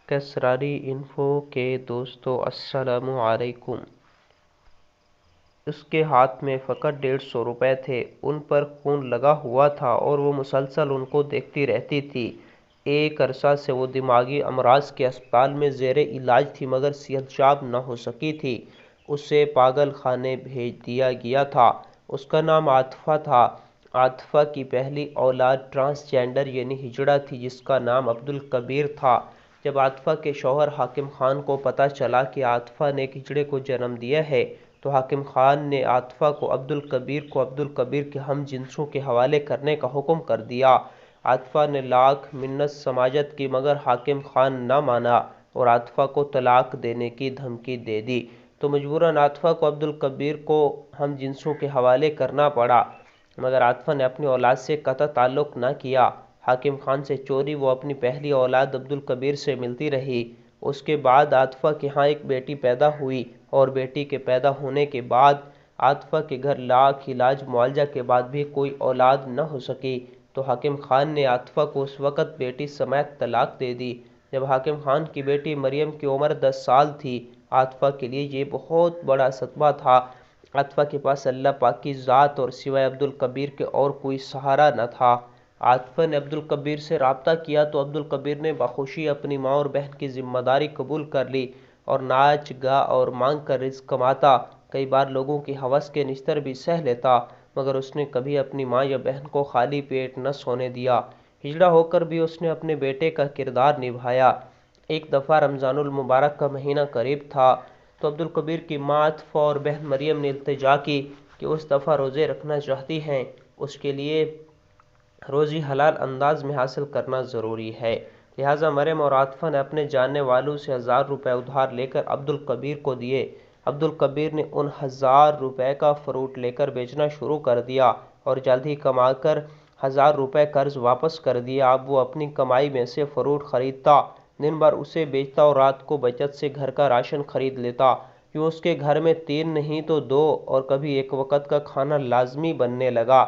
کسراری info کے دوستو السلام علیکم۔ اس کے ہاتھ میں فقط 150 روپے تھے، ان پر خون لگا ہوا تھا اور وہ مسلسل ان کو دیکھتی رہتی تھی۔ ایک عرصہ سے وہ دماغی امراض کے اسپتال میں زیر علاج تھی مگر صحت یاب نہ ہو سکی تھی۔ اسے پاگل خانے بھیج دیا گیا تھا۔ اس کا نام عاطفہ تھا۔ عاطفہ کی پہلی اولاد ٹرانسجینڈر یعنی ہجڑا تھی جس کا نام عبدالکبیر تھا۔ جب عاطفہ کے شوہر حاکم خان کو پتہ چلا کہ عاطفہ نے ایک ہجڑے کو جنم دیا ہے تو حاکم خان نے عاطفہ کو عبدالکبیر کے ہم جنسوں کے حوالے کرنے کا حکم کر دیا۔ عاطفہ نے لاکھ منت سماجت کی مگر حاکم خان نہ مانا اور عاطفہ کو طلاق دینے کی دھمکی دے دی تو مجبوراً عاطفہ کو عبدالکبیر کو ہم جنسوں کے حوالے کرنا پڑا مگر عاطفہ نے اپنی اولاد سے قطع تعلق نہ کیا۔ حاکم خان سے چوری وہ اپنی پہلی اولاد عبدالکبیر سے ملتی رہی۔ اس کے بعد عاطفہ کے ہاں ایک بیٹی پیدا ہوئی اور بیٹی کے پیدا ہونے کے بعد عاطفہ کے گھر لاکھ علاج معالجہ کے بعد بھی کوئی اولاد نہ ہو سکی تو حاکم خان نے عاطفہ کو اس وقت بیٹی سمیت طلاق دے دی۔ جب حاکم خان کی بیٹی مریم کی عمر 10 سال تھی، عاطفہ کے لیے یہ بہت بڑا صدمہ تھا۔ عاطفہ کے پاس اللہ پاک کی ذات اور سوائے عبدالکبیر کے اور کوئی سہارا نہ تھا۔ عاطفہ نے عبدالکبیر سے رابطہ کیا تو عبدالکبیر نے بخوشی اپنی ماں اور بہن کی ذمہ داری قبول کر لی اور ناچ گا اور مانگ کر رزق کماتا۔ کئی بار لوگوں کی ہوس کے نشتر بھی سہ لیتا مگر اس نے کبھی اپنی ماں یا بہن کو خالی پیٹ نہ سونے دیا۔ ہجڑا ہو کر بھی اس نے اپنے بیٹے کا کردار نبھایا۔ ایک دفعہ رمضان المبارک کا مہینہ قریب تھا تو عبدالکبیر کی ماں عاطفہ اور بہن مریم نے التجا کی کہ اس دفعہ روزے رکھنا چاہتی ہیں، اس کے لیے روزی حلال انداز میں حاصل کرنا ضروری ہے۔ لہٰذا مریم اور عاطفہ نے اپنے جاننے والوں سے 1000 روپے ادھار لے کر عبدالکبیر کو دیے۔ عبدالکبیر نے ان 1000 روپے کا فروٹ لے کر بیچنا شروع کر دیا اور جلد ہی کما کر 1000 روپے قرض واپس کر دیا۔ اب وہ اپنی کمائی میں سے فروٹ خریدتا، دن بھر اسے بیچتا اور رات کو بچت سے گھر کا راشن خرید لیتا۔ یوں اس کے گھر میں 3 نہیں تو 2 اور کبھی ایک وقت کا کھانا لازمی بننے لگا۔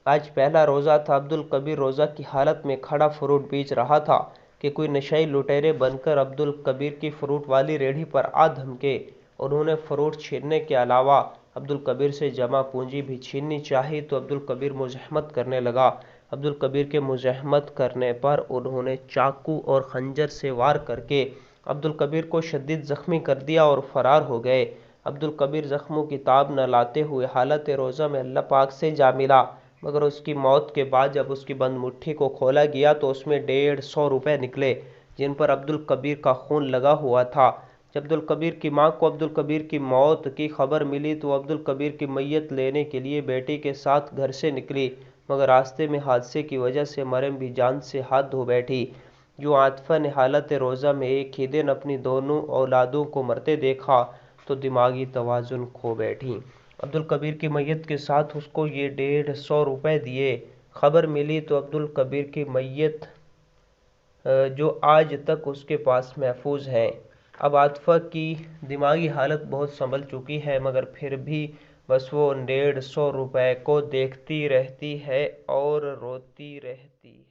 آج پہلا روزہ تھا۔ عبدالکبیر روزہ کی حالت میں کھڑا فروٹ بیچ رہا تھا کہ کوئی نشئی لٹیرے بن کر عبدالکبیر کی فروٹ والی ریہڑی پر آ دھمکے۔ انہوں نے فروٹ چھیننے کے علاوہ عبدالکبیر سے جمع پونجی بھی چھیننی چاہی تو عبدالکبیر مزاحمت کرنے لگا۔ عبدالکبیر کے مزاحمت کرنے پر انہوں نے چاقو اور خنجر سے وار کر کے عبدالکبیر کو شدید زخمی کر دیا اور فرار ہو گئے۔ عبدالکبیر زخموں کی تاب نہ لاتے ہوئے حالت روزہ میں اللہ پاک سے جا ملا مگر اس کی موت کے بعد جب اس کی بند مٹھی کو کھولا گیا تو اس میں 150 روپے نکلے جن پر عبدالکبیر کا خون لگا ہوا تھا۔ جب عبدالکبیر کی ماں کو عبدالکبیر کی موت کی خبر ملی تو وہ عبدالکبیر کی میت لینے کے لیے بیٹی کے ساتھ گھر سے نکلی مگر راستے میں حادثے کی وجہ سے مریم بھی جان سے ہاتھ دھو بیٹھی۔ یوں عاطفہ نے حالت روزہ میں ایک ہی دن اپنی دونوں اولادوں کو مرتے دیکھا تو دماغی توازن کھو بیٹھی۔ عبدالکبیر کی میت کے ساتھ اس کو یہ 150 روپے دیے۔ خبر ملی تو عبدالکبیر کی میت جو آج تک اس کے پاس محفوظ ہے۔ اب عاطفہ کی دماغی حالت بہت سنبھل چکی ہے مگر پھر بھی بس وہ 150 روپے کو دیکھتی رہتی ہے اور روتی رہتی ہے۔